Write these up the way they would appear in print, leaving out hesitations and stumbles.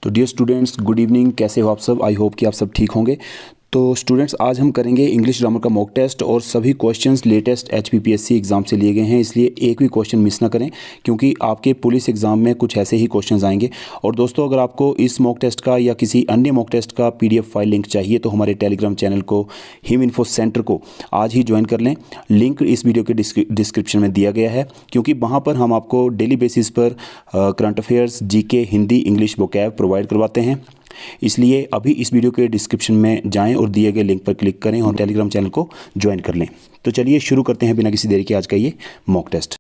तो dear students, good evening. कैसे हो आप सब? आई होप कि आप सब ठीक होंगे। तो स्टूडेंट्स, आज हम करेंगे इंग्लिश ग्रामर का मॉक टेस्ट और सभी क्वेश्चंस लेटेस्ट HPPSC एग्ज़ाम से लिए गए हैं, इसलिए एक भी क्वेश्चन मिस ना करें क्योंकि आपके पुलिस एग्ज़ाम में कुछ ऐसे ही क्वेश्चंस आएंगे। और दोस्तों, अगर आपको इस मॉक टेस्ट का या किसी अन्य मॉक टेस्ट का PDF फाइल लिंक चाहिए तो हमारे टेलीग्राम चैनल को, हिम इन्फो सेंटर को आज ही ज्वाइन कर लें। लिंक इस वीडियो के डिस्क्रिप्शन में दिया गया है क्योंकि वहाँ पर हम आपको डेली बेसिस पर current affairs, GK, Hindi, English vocab provide करवाते हैं। इसलिए अभी इस वीडियो के डिस्क्रिप्शन में जाएं और दिए गए लिंक पर क्लिक करें और टेलीग्राम चैनल को ज्वाइन कर लें। तो चलिए शुरू करते हैं बिना किसी देरी के आज का ये मॉक टेस्ट।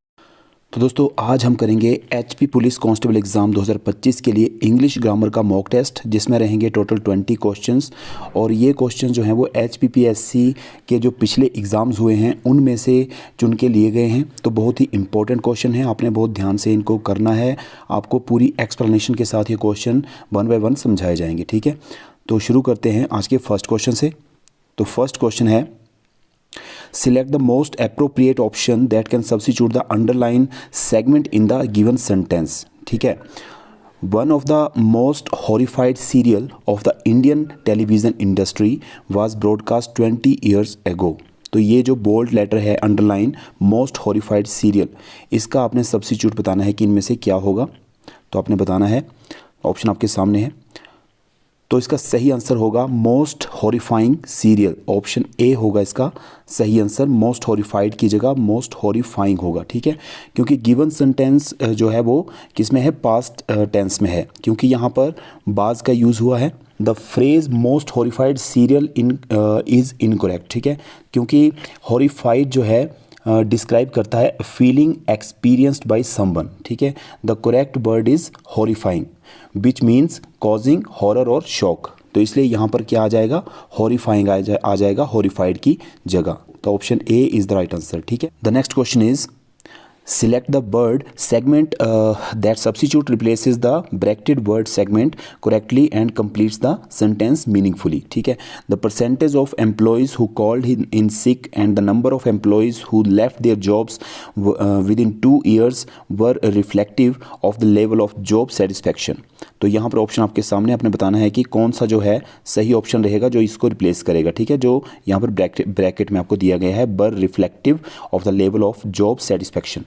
तो दोस्तों, आज हम करेंगे HP पुलिस कांस्टेबल एग्ज़ाम 2025 के लिए इंग्लिश ग्रामर का मॉक टेस्ट, जिसमें रहेंगे टोटल 20 क्वेश्चंस। और ये क्वेश्चन जो हैं वो HPPSC के जो पिछले एग्ज़ाम्स हुए हैं उनमें से चुन के लिए गए हैं। तो बहुत ही इंपॉर्टेंट क्वेश्चन है, आपने बहुत ध्यान से इनको करना है। आपको पूरी एक्सप्लेनेशन के साथ ये क्वेश्चन 1 बाय 1 समझाए जाएंगे, ठीक है। तो शुरू करते हैं आज के फर्स्ट क्वेश्चन से। तो फर्स्ट क्वेश्चन है, select the most appropriate option that can substitute the underlined segment in the given sentence। ठीक है। One of the most horrified serial of the Indian television industry was broadcast 20 years ago। तो ये जो bold letter है, underline, most horrified serial, इसका आपने substitute बताना है कि इनमें से क्या होगा। तो आपने बताना है, ऑप्शन आपके सामने है। तो इसका सही आंसर होगा most horrifying serial. Option A होगा इसका सही आंसर। मोस्ट हॉरिफाइड की जगह मोस्ट हॉरिफाइंग होगा, ठीक है। क्योंकि गिवन सेंटेंस जो है वो किस में है? पास्ट टेंस में है, क्योंकि यहाँ पर बाज का यूज़ हुआ है। The phrase most horrified serial is incorrect, ठीक है। क्योंकि हॉरिफाइड जो है डिस्क्राइब करता है फीलिंग एक्सपीरियंस्ड बाय समवन, ठीक है। The correct word is horrifying which means causing horror और शॉक। तो इसलिए यहाँ पर क्या आ जाएगा? हॉरिफाइंग आ जाएगा हॉरिफाइड की जगह। तो option A is the right answer, ठीक है। The next question is, select the word segment that substitute replaces the bracketed word segment correctly and completes the sentence meaningfully। ठीक है। The percentage of employees who called in sick and the number of employees who left their jobs within 2 years were reflective of the level of job satisfaction। तो यहाँ पर option आपके सामने, आपने बताना है कि कौन सा जो है सही ऑप्शन रहेगा जो इसको रिप्लेस करेगा, ठीक है। जो यहाँ पर ब्रैकेट में आपको दिया गया है, were reflective of the level of job satisfaction.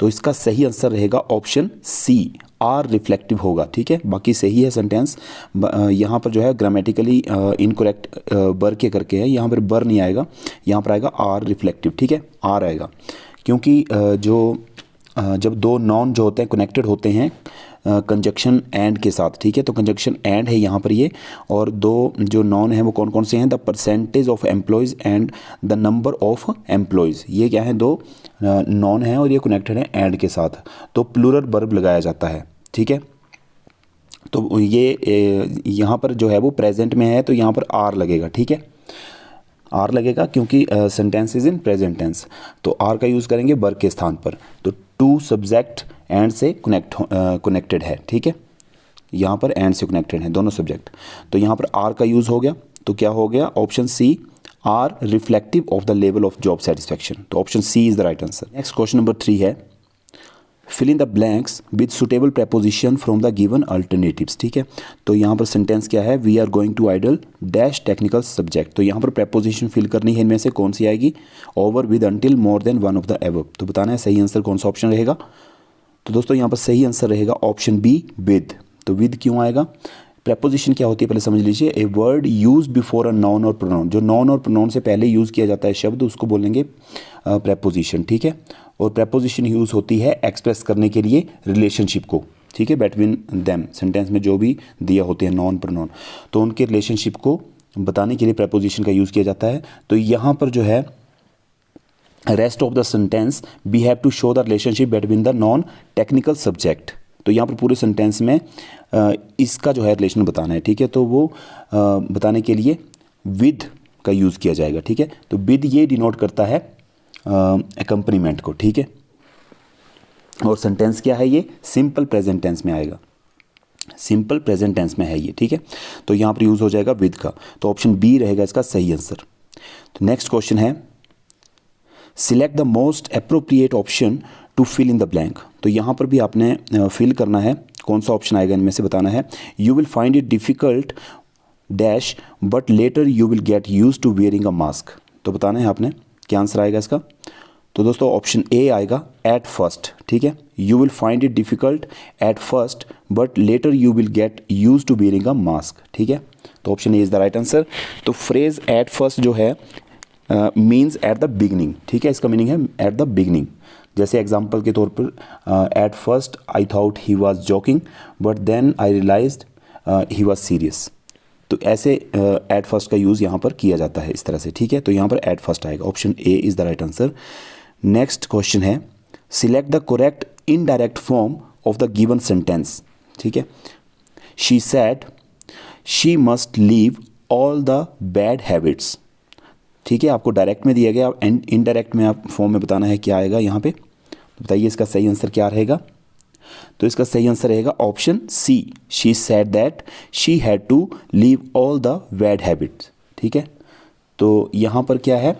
तो इसका सही आंसर रहेगा ऑप्शन सी, आर रिफ्लेक्टिव होगा, ठीक है। बाकी सही है सेंटेंस। यहाँ पर जो है ग्रामेटिकली इनकरेक्ट बर के करके है, यहाँ पर बर नहीं आएगा, यहाँ पर आएगा आर रिफ्लेक्टिव, ठीक है। आर आएगा क्योंकि जब दो नॉन जो होते हैं कनेक्टेड होते हैं कंजक्शन एंड के साथ, ठीक है। तो कंजक्शन एंड है यहाँ पर ये, और दो जो नॉन हैं वो कौन कौन से हैं? The percentage of employees and the number of employees. ये क्या है? दो नॉन हैं और ये कनेक्टेड हैं एंड के साथ, तो प्लूरल वर्ब लगाया जाता है, ठीक है। तो ये यहाँ पर जो है वो प्रेजेंट में है, तो यहाँ पर आर लगेगा, ठीक है। आर लगेगा क्योंकि sentence is in present tense, तो आर का यूज़ करेंगे वर्ब के स्थान पर। तो टू सब्जेक्ट एंड से कनेक्टेड है, ठीक है। यहाँ पर एंड से कनेक्टेड है दोनों सब्जेक्ट, तो यहाँ पर आर का यूज़ हो गया। तो क्या हो गया? Option C, are reflective of the level of job satisfaction. तो option C is the right answer. Next question number 3 है, fill in the blanks with suitable preposition from the given alternatives. ठीक है। तो यहाँ पर सेंटेंस क्या है? We are going to idle dash technical subject. तो यहाँ पर preposition फिल करनी है, इनमें से कौन सी आएगी? Over, with, until, more than, one of the above. तो बताना है सही आंसर कौन सा ऑप्शन रहेगा। तो दोस्तों यहाँ पर सही आंसर रहेगा ऑप्शन बी, विद। तो विद क्यों आएगा? प्रेपोजिशन क्या होती है पहले समझ लीजिए। A word use before a noun और प्रोनाउन। जो नाउन और प्रोनाउन से पहले यूज़ किया जाता है शब्द, उसको बोलेंगे प्रेपोजिशन, ठीक है। और प्रेपोजिशन यूज़ होती है एक्सप्रेस करने के लिए रिलेशनशिप को, ठीक है, बिटवीन देम। सेंटेंस में जो भी दिया होते हैं नाउन प्रोनाउन, तो उनके रिलेशनशिप को बताने के लिए प्रेपोजिशन का यूज़ किया जाता है। तो यहाँ पर जो है rest of the sentence we have to show the relationship between the non technical subject. तो यहाँ पर पूरे सेंटेंस में इसका जो है रिलेशन बताना है, ठीक है। तो वो बताने के लिए विद का यूज़ किया जाएगा, ठीक है। तो विद ये डिनोट करता है एकम्पनीमेंट को, ठीक है। और सेंटेंस क्या है? ये सिंपल प्रेजेंट टेंस में आएगा, सिंपल प्रेजेंट टेंस में है ये, ठीक है। तो यहाँ पर यूज़ हो जाएगा विद का। तो ऑप्शन बी रहेगा इसका सही आंसर। तो नेक्स्ट क्वेश्चन है, select the most appropriate option to fill in the blank. तो यहाँ पर भी आपने फिल करना है कौन सा ऑप्शन आएगा इनमें से बताना है। You will find it difficult dash but later you will get use to wearing a mask. तो बताना है आपने क्या आंसर आएगा इसका। तो दोस्तों ऑप्शन ए आएगा एट फर्स्ट, ठीक है। You will find it difficult at first but later you will get use to wearing a mask, ठीक है। तो option A is the right answer. तो फ्रेज एट फर्स्ट जो है मीन्स एट द बिगनिंग, ठीक है। इसका मीनिंग है एट द बिगनिंग। जैसे एग्जाम्पल के तौर पर at first I thought he was joking but then I realised he was serious. तो ऐसे एट फर्स्ट का यूज़ यहाँ पर किया जाता है इस तरह से, ठीक है। तो यहाँ पर एट फर्स्ट आएगा, option A is the right answer. Next question है select the correct indirect form of the given sentence, ठीक है। She said she must leave all the bad habits, ठीक है। आपको डायरेक्ट में दिया गया, इनडायरेक्ट में आप फॉर्म में बताना है क्या आएगा यहाँ पे। तो बताइए इसका सही आंसर क्या रहेगा। तो इसका सही आंसर रहेगा option C, she said that she had to leave all the bad habits, ठीक है। तो यहाँ पर क्या है,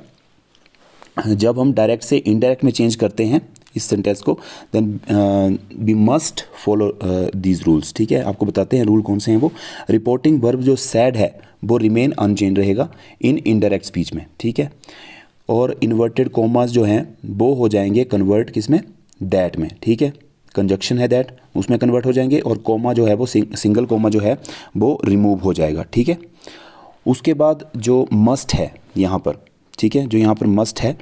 जब हम डायरेक्ट से इनडायरेक्ट में चेंज करते हैं इस सेंटेंस को, then we must follow these rules, ठीक है। आपको बताते हैं रूल कौन से हैं वो। रिपोर्टिंग वर्ब जो सैड है वो रिमेन अनचेंज रहेगा इन इनडायरेक्ट स्पीच में, ठीक है। और इन्वर्टेड कोमास जो हैं वो हो जाएंगे कन्वर्ट किसमें, दैट में, ठीक है। कंजक्शन है दैट, उसमें कन्वर्ट हो जाएंगे, और कोमा जो है वो सिंगल कोमा जो है वो रिमूव हो जाएगा, ठीक है। उसके बाद जो मस्ट है यहाँ पर, ठीक है, जो यहाँ पर मस्ट है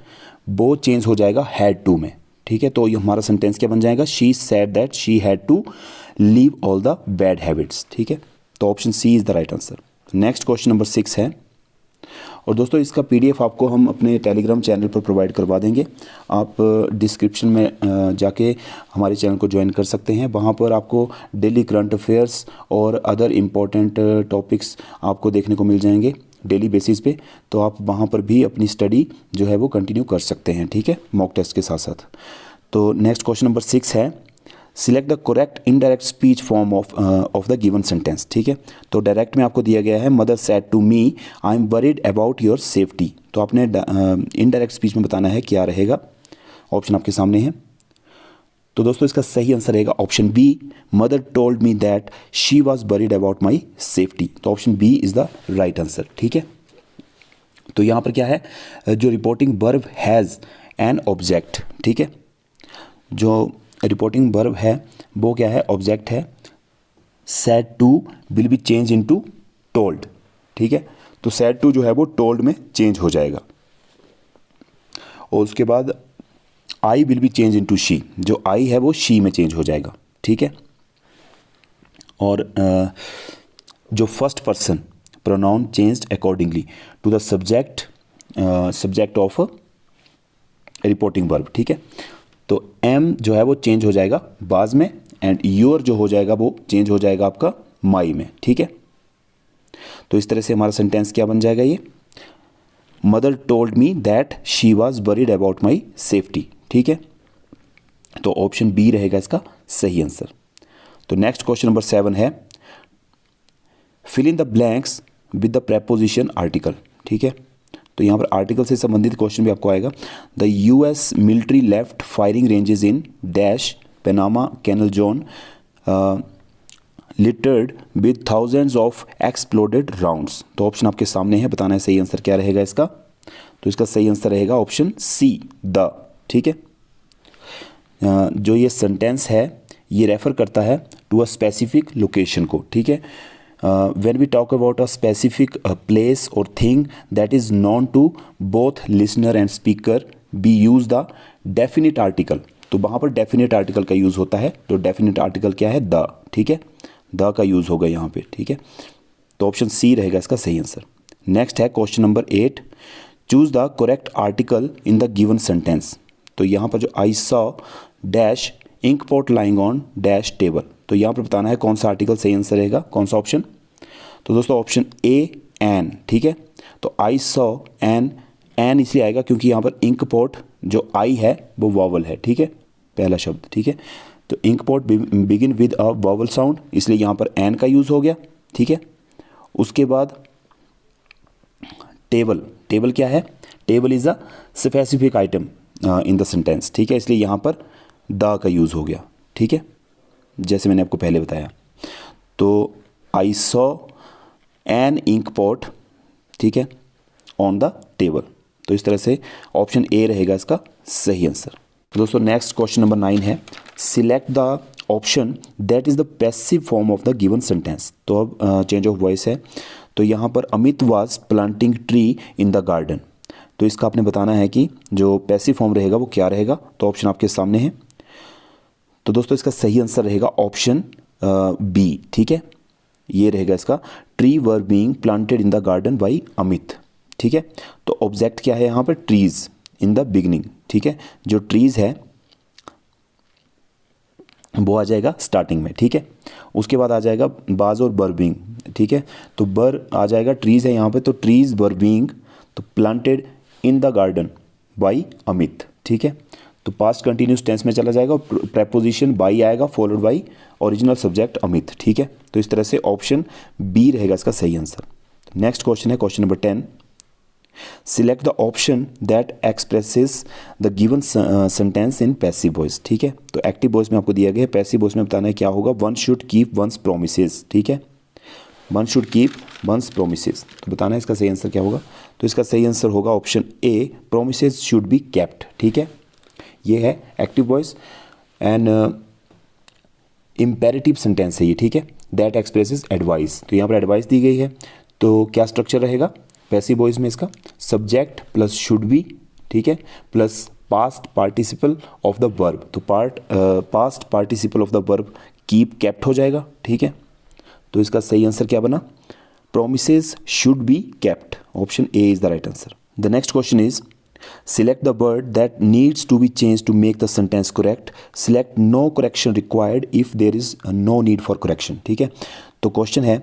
वो चेंज हो जाएगा हैड टू में, ठीक है। तो ये हमारा सेंटेंस क्या बन जाएगा, she said that she had to leave all the bad habits, ठीक है। तो option C is the right answer. Next question number 6 है, और दोस्तों इसका पीडीएफ आपको हम अपने टेलीग्राम चैनल पर प्रोवाइड करवा देंगे। आप डिस्क्रिप्शन में जाके हमारे चैनल को ज्वाइन कर सकते हैं। वहाँ पर आपको डेली करंट अफेयर्स और अदर इम्पोर्टेंट टॉपिक्स आपको देखने को मिल जाएंगे डेली बेसिस पे। तो आप वहाँ पर भी अपनी स्टडी जो है वो कंटिन्यू कर सकते हैं, ठीक है, मॉक टेस्ट के साथ साथ। तो नेक्स्ट क्वेश्चन नंबर 6 है select the correct indirect speech form of the given sentence, ठीक है। तो डायरेक्ट में आपको दिया गया है mother said to me I am worried about your safety. तो आपने इनडायरेक्ट स्पीच में बताना है क्या रहेगा। ऑप्शन आपके सामने है। तो दोस्तों इसका सही आंसर रहेगा option B, mother told me that she was worried about my safety. तो option B is the right answer, ठीक है। तो यहाँ पर क्या है, जो reporting verb has an object, ठीक है। जो रिपोर्टिंग वर्ब है वो क्या है, ऑब्जेक्ट है। Said to will be change into told, ठीक है। तो सेड टू जो है वो टोल्ड में चेंज हो जाएगा, और उसके बाद I will be change into she, जो आई है वो शी में चेंज हो जाएगा, ठीक है। और जो first person pronoun changed accordingly to the subject of reporting verb, ठीक है। तो एम जो है वो चेंज हो जाएगा बाज में, एंड योर जो हो जाएगा वो चेंज हो जाएगा आपका माई में, ठीक है। तो इस तरह से हमारा सेंटेंस क्या बन जाएगा, ये mother told me that she was worried about my safety, ठीक है। तो ऑप्शन बी रहेगा इसका सही आंसर। तो नेक्स्ट क्वेश्चन नंबर 7 है fill in the blanks with the preposition article, ठीक है। तो यहाँ पर आर्टिकल से संबंधित क्वेश्चन भी आपको आएगा। The US military left firing ranges in dash Panama canal zone littered with thousands of exploded rounds. तो ऑप्शन आपके सामने है, बताना है सही आंसर क्या रहेगा इसका। तो इसका सही आंसर रहेगा ऑप्शन सी, द, ठीक है। जो ये सेंटेंस है ये रेफर करता है टू अ स्पेसिफिक लोकेशन को, ठीक है। when we talk about a specific place or thing that is known to both listener and speaker, we use the definite article। तो वहाँ पर definite article का यूज़ होता है। तो definite article क्या है, द, ठीक है, द का यूज़ होगा यहाँ पे, ठीक है। तो ऑप्शन सी रहेगा इसका सही आंसर। नेक्स्ट है question number 8 choose the correct article in the given sentence. तो यहाँ पर जो I saw dash ink pot lying on dash table, तो यहाँ पर बताना है कौन सा आर्टिकल सही आंसर रहेगा, कौन सा ऑप्शन। तो दोस्तों ऑप्शन ए एन, ठीक है। तो आई सॉ एन इसलिए आएगा क्योंकि यहाँ पर इंक पॉट जो आई है वो वॉवल है, ठीक है, पहला शब्द, ठीक है। तो ink pot begin with a vowel sound, इसलिए यहाँ पर एन का यूज़ हो गया, ठीक है। उसके बाद टेबल क्या है, table is a specific item in the sentence, ठीक है, इसलिए यहाँ पर द का यूज़ हो गया, ठीक है। जैसे मैंने आपको पहले बताया। तो I saw an ink pot, ठीक है, ऑन द टेबल। तो इस तरह से ऑप्शन ए रहेगा इसका सही आंसर। तो दोस्तों नेक्स्ट क्वेश्चन नंबर 9 है, select the option that is the passive form of the given sentence. तो अब चेंज ऑफ वॉइस है। तो यहाँ पर Amit was planting tree in the garden. तो इसका आपने बताना है कि जो पैसिव फॉर्म रहेगा वो क्या रहेगा। तो ऑप्शन आपके सामने है। तो दोस्तों इसका सही आंसर रहेगा ऑप्शन बी, ठीक है, ये रहेगा इसका, tree were being planted in the garden by Amit, ठीक है। तो ऑब्जेक्ट क्या है यहाँ पर, ट्रीज इन द बिगनिंग, ठीक है, जो ट्रीज है वो आ जाएगा स्टार्टिंग में, ठीक है। उसके बाद आ जाएगा बाज और बर बीइंग, ठीक है। तो बर आ जाएगा, ट्रीज है यहाँ पे, तो ट्रीज बर बीइंग, तो planted in the garden by Amit, ठीक है। तो पास्ट कंटिन्यूस टेंस में चला जाएगा, प्रेपोजिशन बाई आएगा followed by original subject Amit, ठीक है। तो इस तरह से ऑप्शन बी रहेगा इसका सही आंसर। नेक्स्ट क्वेश्चन है question number 10, select the option that expresses the given sentence in passive voice, ठीक है। तो एक्टिव वॉइस में आपको दिया गया है, पैसिव वॉइस में बताना है क्या होगा, one should keep once promises, ठीक है, one should keep once promises. तो बताना है इसका सही आंसर क्या होगा। तो इसका सही आंसर होगा option A, promises should be kept, ठीक है। ये है active voice and imperative sentence है ये, ठीक है, दैट एक्सप्रेसेस एडवाइस। तो यहाँ पर एडवाइस दी गई है। तो क्या स्ट्रक्चर रहेगा पैसिव वॉइस में, इसका सब्जेक्ट प्लस शुड बी, ठीक है, plus past participle of the verb. तो past participle of the verb keep kept हो जाएगा, ठीक है। तो इसका सही आंसर क्या बना, promises should be kept, option A is the right answer. The next question is, select the word that needs to be changed to make the sentence correct, select no correction required if there is no need for correction, ठीक है। तो question है,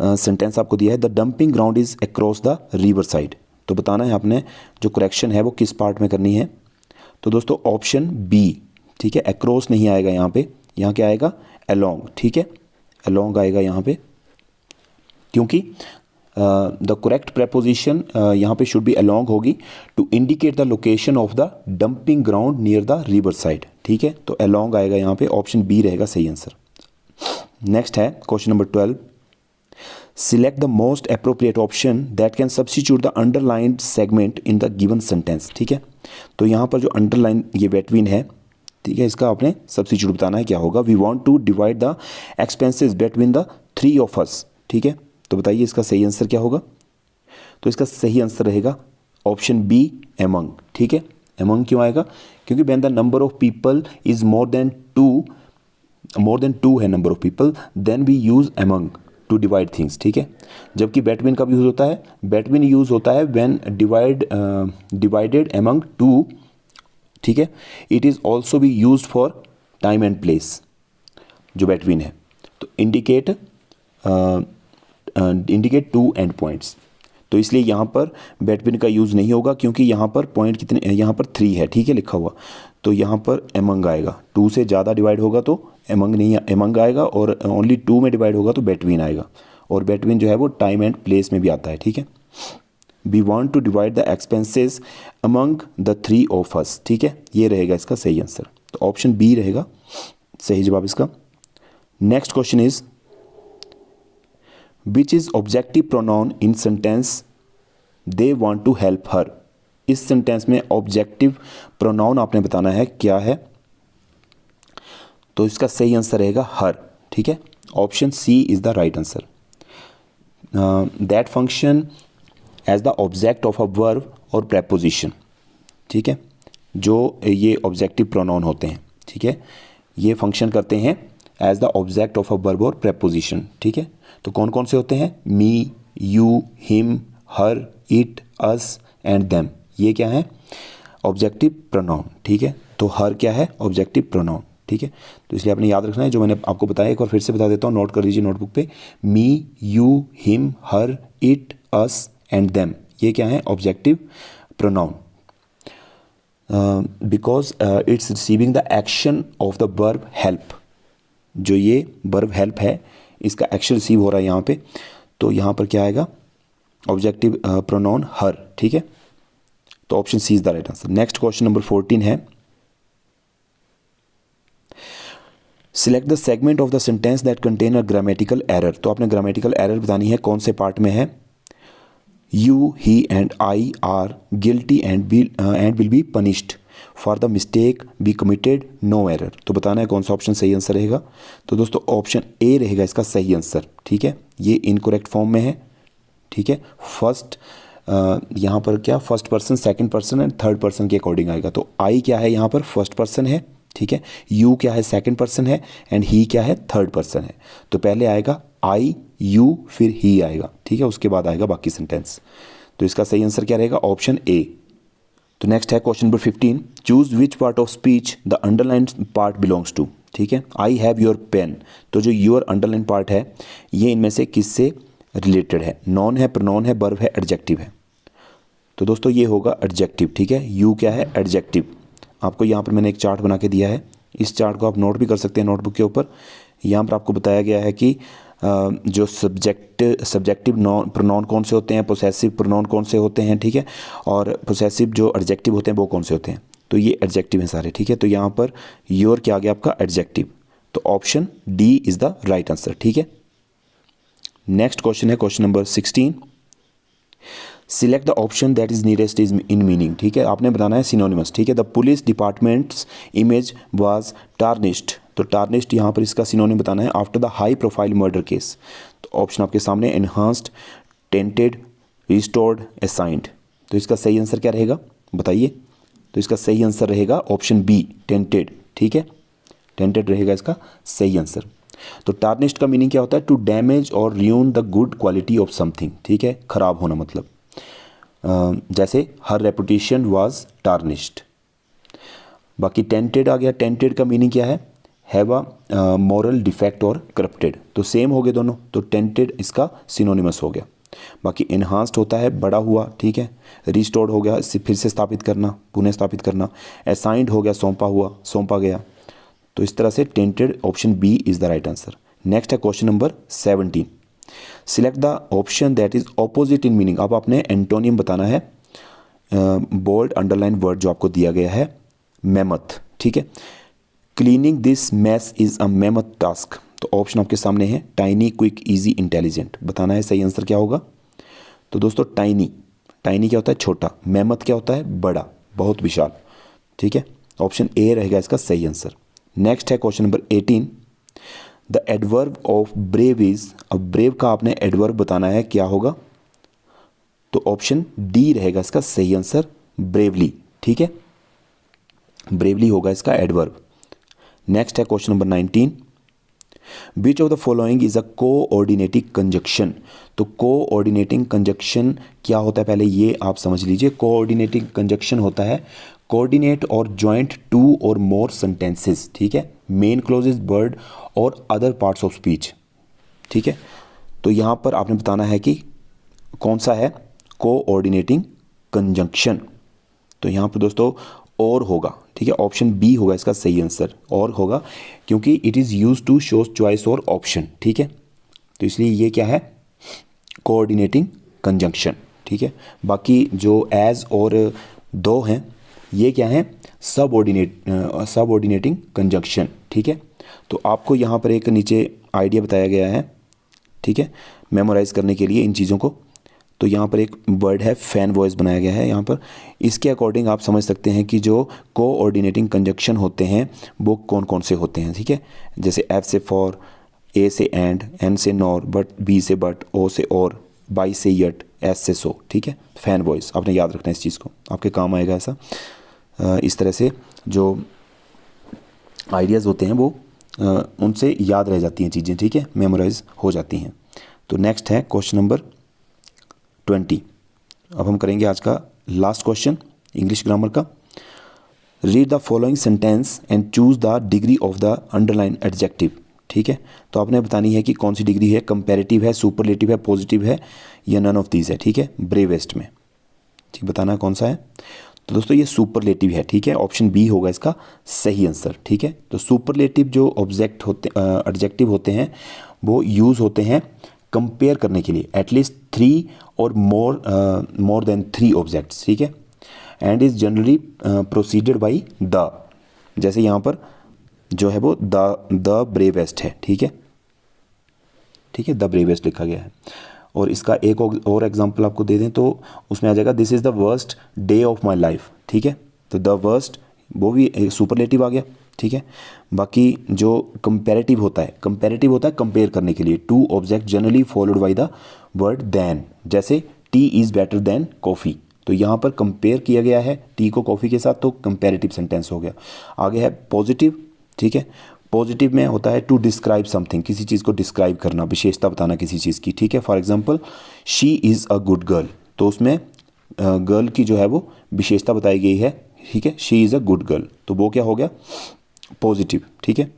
sentence आपको दिया है, the dumping ground is across the river side. तो बताना है आपने जो करेक्शन है वो किस पार्ट में करनी है। तो दोस्तों ऑप्शन बी, ठीक है, अक्रॉस नहीं आएगा यहाँ पे, यहाँ क्या आएगा, अलोंग, ठीक है, अलोंग आएगा यहाँ पे, क्योंकि द करेक्ट प्रेपोजिशन यहाँ पे शुड बी अलोंग होगी to indicate the location of the dumping ground near the river side, ठीक है। तो अलोंग आएगा यहाँ पे, ऑप्शन बी रहेगा सही आंसर। नेक्स्ट है question number 12, select the most appropriate option that can substitute the underlined segment in the given sentence, ठीक है। तो यहाँ पर जो अंडरलाइन ये बेटवीन है, ठीक है, इसका आपने सब्स्टिट्यूट बताना है क्या होगा। We want to divide the expenses between the three of us, ठीक है। तो बताइए इसका सही आंसर क्या होगा। तो इसका सही आंसर रहेगा ऑप्शन बी, एमंग, ठीक है। एमंग क्यों आएगा, क्योंकि when the number of people is more than two है number of people, then we use among to divide things, ठीक है। जबकि बेटवीन कब यूज होता है, बेटवीन यूज होता है व्हेन डिवाइडेड एमंग टू, ठीक है। It is also be use for time and place, जो बेटवीन है। तो इंडिकेट टू एंड पॉइंट्स। तो इसलिए यहाँ पर बेटवीन का यूज़ नहीं होगा, क्योंकि यहाँ पर पॉइंट कितने, यहाँ पर 3 है, ठीक है, लिखा हुआ। तो यहाँ पर एमंग आएगा, 2 से ज़्यादा डिवाइड होगा तो एमंग नहीं, एमंग आएगा, और ओनली 2 में डिवाइड होगा तो बेटवीन आएगा। और बेटवीन जो है वो टाइम एंड प्लेस में भी आता है, ठीक है। We want to divide the expenses among the three of us, ठीक है, ये रहेगा इसका सही आंसर। तो ऑप्शन बी रहेगा सही जवाब इसका। Next question is, which is objective pronoun in sentence they want to help her. इस सेंटेंस में ऑब्जेक्टिव प्रोनाउन आपने बताना है क्या है। तो इसका सही आंसर रहेगा हर, ठीक है, option C is the right answer. That function as the object of a verb और प्रेपोजिशन, ठीक है, जो ये ऑब्जेक्टिव प्रोनाउन होते हैं, ठीक है, ये फंक्शन करते हैं as the object of a verb और प्रेपोजिशन, ठीक है। तो कौन कौन से होते हैं, me, you, him, her, it, us and them, ये क्या है, ऑब्जेक्टिव प्रोनाउन, ठीक है। तो हर क्या है, ऑब्जेक्टिव प्रोनाउन, ठीक है। तो इसलिए आपने याद रखना है, जो मैंने आपको बताया एक बार फिर से बता देता हूँ, नोट कर लीजिए नोटबुक पे। Me, you, him, her, it, us and them, ये क्या है, objective pronoun, because it's receiving the action of the verb help. जो ये वर्ब हेल्प है, इसका एक्शन रिसीव हो रहा है यहाँ पे, तो यहाँ पर क्या आएगा, ऑब्जेक्टिव प्रोनाउन हर, ठीक है। तो option C is the right answer. Next question number 14 है, select the segment of the sentence that contain a grammatical error. तो आपने ग्रामेटिकल एरर बतानी है कौन से पार्ट में है। You, he and I are guilty and will be punished for the mistake be committed, no error. तो बताना है कौन सा ऑप्शन सही आंसर रहेगा। तो दोस्तों ऑप्शन ए रहेगा इसका सही आंसर, ठीक है। ये इनकरेक्ट फॉर्म में है, ठीक है। फर्स्ट यहाँ पर क्या first person, second person and third person के अकॉर्डिंग आएगा। तो आई क्या है यहाँ पर फर्स्ट पर्सन है, ठीक है। यू क्या है सेकंड पर्सन है एंड ही क्या है थर्ड पर्सन है। तो पहले आएगा आई, यू, फिर ही आएगा, ठीक है। उसके बाद आएगा बाकी सेंटेंस। तो इसका सही आंसर क्या रहेगा, ऑप्शन ए। तो नेक्स्ट है question number 15, choose which part of speech the underlined part belongs to, ठीक है। आई हैव योर पेन, तो जो योर अंडरलाइन पार्ट है ये इनमें से किससे रिलेटेड है। नॉन है, प्रोनाउन है, वर्ब है, एडजेक्टिव है। तो दोस्तों ये होगा एडजेक्टिव, ठीक है। यू क्या है एडजेक्टिव। आपको यहाँ पर मैंने एक चार्ट बना के दिया है, इस चार्ट को आप नोट भी कर सकते हैं नोटबुक के ऊपर। यहाँ पर आपको बताया गया है कि जो सब्जेक्टिव प्रोनाउन कौन से होते हैं, पोसेसिव प्रोनाउन कौन से होते हैं, ठीक है। और पोसेसिव जो एडजेक्टिव होते हैं वो कौन से होते हैं। तो ये एडजेक्टिव हैं सारे, ठीक है। तो यहाँ पर योर क्या आ गया आपका एडजेक्टिव। तो option D is the right answer, ठीक है। नेक्स्ट क्वेश्चन है question number 16, select the option that is nearest is in meaning, ठीक है। आपने बताना है सिनोनिमस, ठीक है। The police departments image was tarnished, तो टार्निश्ड यहाँ पर इसका सिनोनिम बताना है after the high profile murder case. तो ऑप्शन आपके सामने एनहांस्ड, टेंटेड, रिस्टोर्ड, असाइंड। तो इसका सही आंसर क्या रहेगा बताइए। तो इसका सही आंसर रहेगा ऑप्शन बी टेंटेड, ठीक है। टेंटेड रहेगा इसका सही आंसर। तो टार्निश्ड का मीनिंग क्या होता है, टू डैमेज और ruin the good quality of something, ठीक है। खराब होना मतलब, जैसे हर रेपुटेशन वाज टार्निश्ड। बाकी टेंटेड आ गया, टेंटेड का मीनिंग क्या है, हैव अ मॉरल डिफेक्ट और करप्टेड। तो सेम हो गए दोनों, तो टेंटेड इसका सिनोनिमस हो गया। बाकी इन्हांस्ड होता है बड़ा हुआ, ठीक है। रिस्टोर्ड हो गया इसे फिर से स्थापित करना, पुनः स्थापित करना। असाइंड हो गया सौंपा हुआ, सौंपा गया। तो इस तरह से टेंटेड option B is the right answer. Next है question number 17, select the option that is opposite in meaning. अब आपने एंटोनियम बताना है, बोल्ड अंडरलाइन वर्ड जो आपको दिया गया है, मेमथ, ठीक है। Cleaning this mess is a mammoth task. तो ऑप्शन आपके सामने है टाइनी, क्विक, इजी, इंटेलिजेंट। बताना है सही आंसर क्या होगा। तो दोस्तों टाइनी, टाइनी क्या होता है छोटा, मेमथ क्या होता है बड़ा, बहुत विशाल, ठीक है। ऑप्शन ए रहेगा इसका सही आंसर। नेक्स्ट है question number 18, the adverb of brave is. अब ब्रेव का आपने एडवर्ब बताना है क्या होगा। तो ऑप्शन डी रहेगा इसका सही आंसर, ब्रेवली, ठीक है। ब्रेवली होगा इसका एडवर्ब। नेक्स्ट है question number 19, which of the following is a coordinating conjunction. तो कोऑर्डिनेटिंग कंजक्शन क्या होता है पहले ये आप समझ लीजिए। कोऑर्डिनेटिंग कंजक्शन होता है कोऑर्डिनेट और जॉइंट टू और मोर सेंटेंसेस, ठीक है। मेन क्लोजेस, वर्ड और अदर पार्ट्स ऑफ स्पीच, ठीक है। तो यहाँ पर आपने बताना है कि कौन सा है कोऑर्डिनेटिंग कंजंक्शन। तो यहाँ पर दोस्तों और होगा, ठीक है। ऑप्शन बी होगा इसका सही आंसर, और होगा क्योंकि it is use to show choice और ऑप्शन, ठीक है। तो इसलिए ये क्या है कोऑर्डिनेटिंग कंजंक्शन, ठीक है। बाकी जो एज और दो हैं ये क्या है सबऑर्डिनेटिंग कंजंक्शन, ठीक है। तो आपको यहाँ पर एक नीचे आइडिया बताया गया है, ठीक है, मेमोराइज करने के लिए इन चीज़ों को। तो यहाँ पर एक वर्ड है फैन वॉइस बनाया गया है यहाँ पर। इसके अकॉर्डिंग आप समझ सकते हैं कि जो कोऑर्डिनेटिंग कंजंक्शन होते हैं वो कौन कौन से होते हैं, ठीक है। जैसे एफ से फॉर, ए से एंड, एन से नॉर, बट, बी से बट, ओ से और, बाई से यट, एस से सो, ठीक है। फैन वॉइस आपने याद रखना है, इस चीज़ को आपके काम आएगा ऐसा। इस तरह से जो आइडियाज़ होते हैं वो उनसे याद रह जाती हैं चीज़ें, ठीक है, मेमोराइज हो जाती हैं। तो नेक्स्ट है क्वेश्चन नंबर 20। अब हम करेंगे आज का लास्ट क्वेश्चन इंग्लिश ग्रामर का। Read the following sentence and choose the degree of the underline adjective, ठीक है। तो आपने बतानी है कि कौन सी डिग्री है, कंपैरेटिव है, सुपरलेटिव है, पॉजिटिव है या नन ऑफ दीज है, ठीक है। ब्रेवेस्ट में, ठीक, बताना कौन सा है। तो दोस्तों ये सुपरलेटिव है, ठीक है। ऑप्शन बी होगा इसका सही आंसर, ठीक है। तो सुपरलेटिव जो ऑब्जेक्ट होते एडजेक्टिव होते हैं वो यूज़ होते हैं कंपेयर करने के लिए, एटलीस्ट 3 और मोर देन 3 ऑब्जेक्ट्स, ठीक है। And is generally proceeded by the. जैसे यहाँ पर जो है वो द ब्रेवेस्ट है। ठीक है, ठीक है, द ब्रेवेस्ट लिखा गया है। और इसका एक और एग्जांपल आपको दे दें तो उसमें आ जाएगा this is the worst day of my life. ठीक है, तो द वर्स्ट वो भी एक सुपरलेटिव आ गया। ठीक है, बाकी जो कंपैरेटिव होता है कंपेयर करने के लिए, to object generally followed by the word than, जैसे tea is better than coffee, तो यहाँ पर कंपेयर किया गया है टी को कॉफ़ी के साथ, तो कंपैरेटिव सेंटेंस हो गया। आगे है पॉजिटिव। ठीक है, पॉजिटिव में होता है टू डिस्क्राइब समथिंग, किसी चीज़ को डिस्क्राइब करना, विशेषता बताना किसी चीज़ की। ठीक है, for example she is a good girl, तो उसमें गर्ल की जो है वो विशेषता बताई गई है। ठीक है, she is a good girl, तो वो क्या हो गया, पॉजिटिव। ठीक है,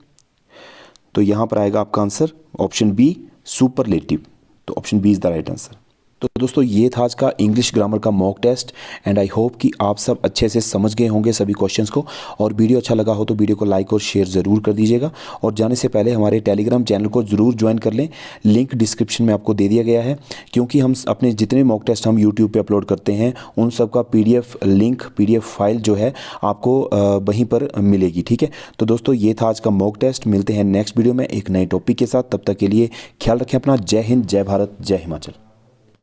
तो यहाँ पर आएगा आपका आंसर ऑप्शन बी, सुपरलेटिव। तो option B is the right answer. तो दोस्तों ये था आज का इंग्लिश ग्रामर का mock test and I hope कि आप सब अच्छे से समझ गए होंगे सभी क्वेश्चंस को। और वीडियो अच्छा लगा हो तो वीडियो को लाइक और शेयर ज़रूर कर दीजिएगा। और जाने से पहले हमारे टेलीग्राम चैनल को ज़रूर ज्वाइन कर लें, लिंक डिस्क्रिप्शन में आपको दे दिया गया है, क्योंकि हम अपने जितने मॉक टेस्ट हम यूट्यूब पर अपलोड करते हैं उन सब का PDF लिंक, PDF फाइल जो है आपको वहीं पर मिलेगी। ठीक है, तो दोस्तों ये था आज का मॉक टेस्ट। मिलते हैं नेक्स्ट वीडियो में एक नए टॉपिक के साथ, तब तक के लिए ख्याल रखें अपना। जय हिंद, जय भारत, जय हिमाचल।